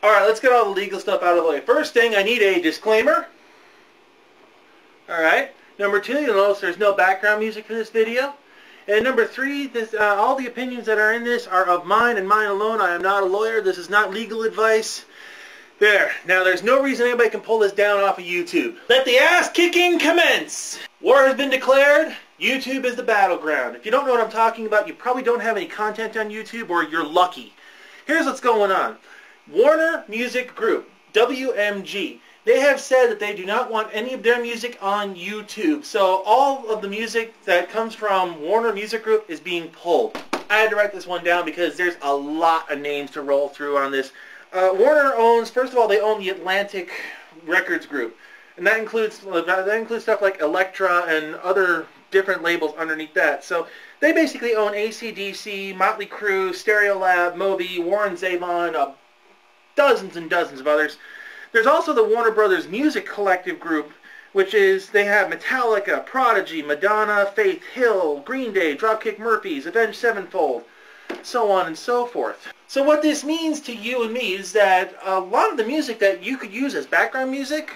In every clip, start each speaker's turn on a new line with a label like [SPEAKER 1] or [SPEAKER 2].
[SPEAKER 1] Alright, let's get all the legal stuff out of the way. First thing, I need a disclaimer. Alright. Number 2, you'll notice there's no background music for this video. And number 3, all the opinions that are in this are of mine and mine alone. I am not a lawyer. This is not legal advice. There. Now, there's no reason anybody can pull this down off of YouTube. Let the ass-kicking commence! War has been declared. YouTube is the battleground. If you don't know what I'm talking about, you probably don't have any content on YouTube, or you're lucky. Here's what's going on. Warner Music Group, WMG, they have said that they do not want any of their music on YouTube. So all of the music that comes from Warner Music Group is being pulled. I had to write this one down because there's a lot of names to roll through on this. Warner owns, first of all, they own the Atlantic Records Group. And that includes stuff like Elektra and other different labels underneath that. So they basically own AC/DC, Motley Crue, Stereolab, Moby, Warren Zevon, dozens and dozens of others. There's also the Warner Brothers Music Collective Group, which is, they have Metallica, Prodigy, Madonna, Faith Hill, Green Day, Dropkick Murphys, Avenged Sevenfold, so on and so forth. So what this means to you and me is that a lot of the music that you could use as background music,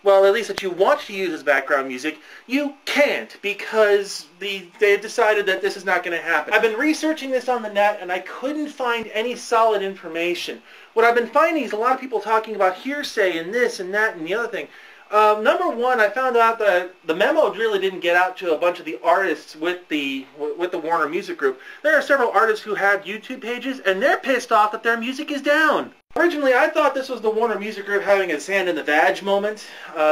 [SPEAKER 1] well, at least that you want to use as background music, you can't, because they've decided that this is not going to happen. I've been researching this on the net, and I couldn't find any solid information. What I've been finding is a lot of people talking about hearsay and this and that and the other thing. Number one, I found out that the memo really didn't get out to a bunch of the artists with the Warner Music Group. There are several artists who have YouTube pages, and they're pissed off that their music is down. Originally, I thought this was the Warner Music Group having a sand in the vag moment.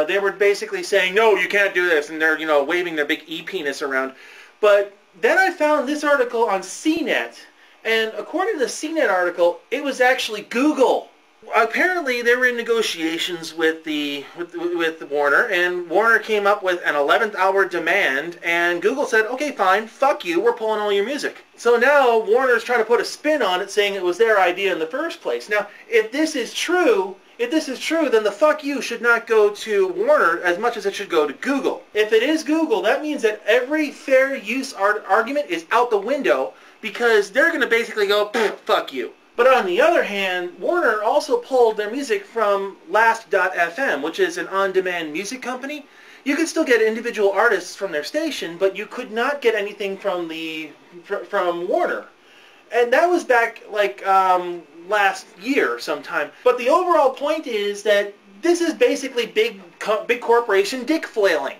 [SPEAKER 1] They were basically saying, no, you can't do this, and they're, waving their big e-penis around. But then I found this article on CNET, and according to the CNET article, it was actually Google. Apparently, they were in negotiations with Warner, and Warner came up with an 11th hour demand, and Google said, okay, fine, fuck you, we're pulling all your music. So now Warner's trying to put a spin on it, saying it was their idea in the first place. Now, if this is true, then the fuck you should not go to Warner as much as it should go to Google. If it is Google, that means that every fair use argument is out the window, because they're going to basically go, fuck you. But on the other hand, Warner also pulled their music from Last.fm, which is an on-demand music company. You could still get individual artists from their station, but you could not get anything from Warner. And that was back like last year sometime. But the overall point is that this is basically big corporation dick flailing.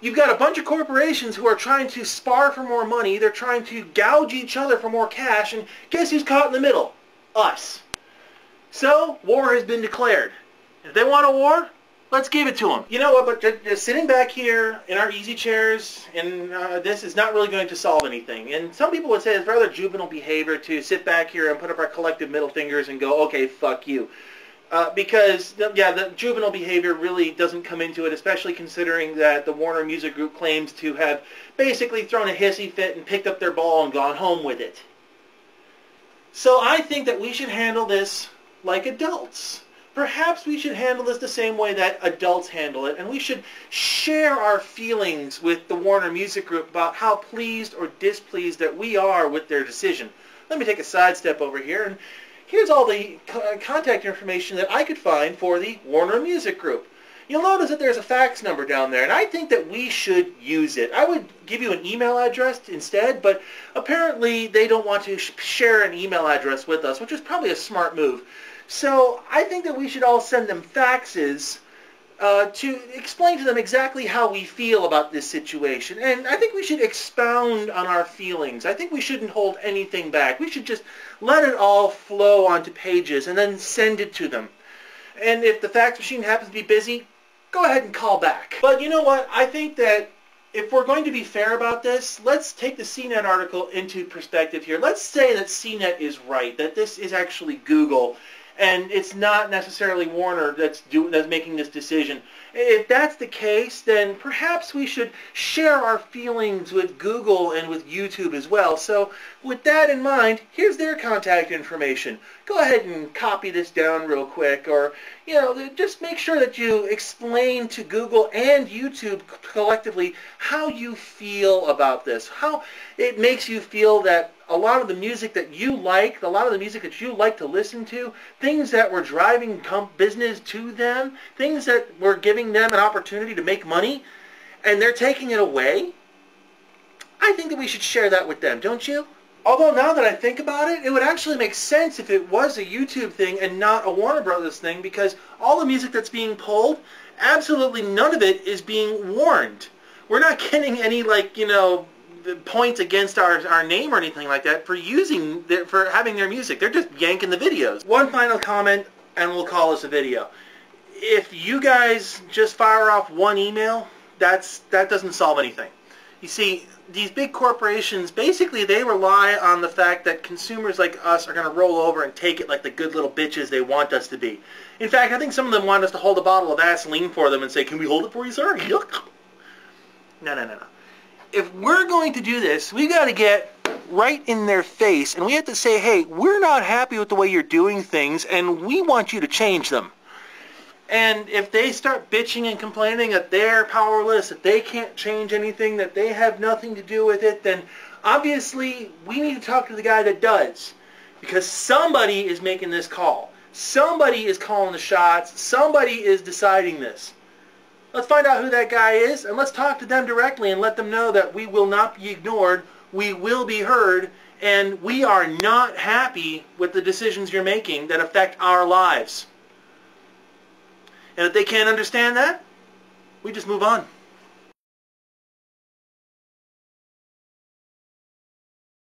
[SPEAKER 1] You've got a bunch of corporations who are trying to spar for more money. They're trying to gouge each other for more cash, and guess who's caught in the middle? Us. So, war has been declared. If they want a war, let's give it to them. You know what, but just sitting back here in our easy chairs, and this is not really going to solve anything. And some people would say it's rather juvenile behavior to sit back here and put up our collective middle fingers and go, okay, fuck you. Because, yeah, the juvenile behavior really doesn't come into it, especially considering that the Warner Music Group claims to have basically thrown a hissy fit and picked up their ball and gone home with it. So I think that we should handle this like adults. Perhaps we should handle this the same way that adults handle it, and we should share our feelings with the Warner Music Group about how pleased or displeased that we are with their decision. Let me take a sidestep over here, and here's all the contact information that I could find for the Warner Music Group. You'll notice that there's a fax number down there, and I think that we should use it. I would give you an email address instead, but apparently they don't want to share an email address with us, which is probably a smart move. So I think that we should all send them faxes to explain to them exactly how we feel about this situation. And I think we should expound on our feelings. I think we shouldn't hold anything back. We should just let it all flow onto pages and then send it to them. And if the fax machine happens to be busy, go ahead and call back. But you know what? I think that if we're going to be fair about this, let's take the CNET article into perspective here. Let's say that CNET is right, that this is actually Google, and it's not necessarily Warner that's making this decision. If that's the case, then perhaps we should share our feelings with Google and with YouTube as well. So with that in mind, here's their contact information. Go ahead and copy this down real quick, or just make sure that you explain to Google and YouTube collectively how you feel about this, how it makes you feel that a lot of the music that you like, a lot of the music that you like to listen to, things that were driving business to them, things that were giving them an opportunity to make money, and they're taking it away, I think that we should share that with them, don't you? Although now that I think about it, it would actually make sense if it was a YouTube thing and not a Warner Brothers thing, because all the music that's being pulled, absolutely none of it is being warned. We're not getting any, like, you know, points against our name or anything like that for for having their music. They're just yanking the videos. One final comment, and we'll call this a video. If you guys just fire off one email, that doesn't solve anything. You see, these big corporations, basically they rely on the fact that consumers like us are going to roll over and take it like the good little bitches they want us to be. In fact, I think some of them want us to hold a bottle of Vaseline for them and say, "Can we hold it for you, sir?" Yuck. No. If we're going to do this, we got to get right in their face, and we have to say, hey, we're not happy with the way you're doing things, and we want you to change them. And if they start bitching and complaining that they're powerless, that they can't change anything, that they have nothing to do with it, then obviously we need to talk to the guy that does. Because somebody is making this call. Somebody is calling the shots. Somebody is deciding this. Let's find out who that guy is, and let's talk to them directly and let them know that we will not be ignored, we will be heard, and we are not happy with the decisions you're making that affect our lives. And if they can't understand that, we just move on.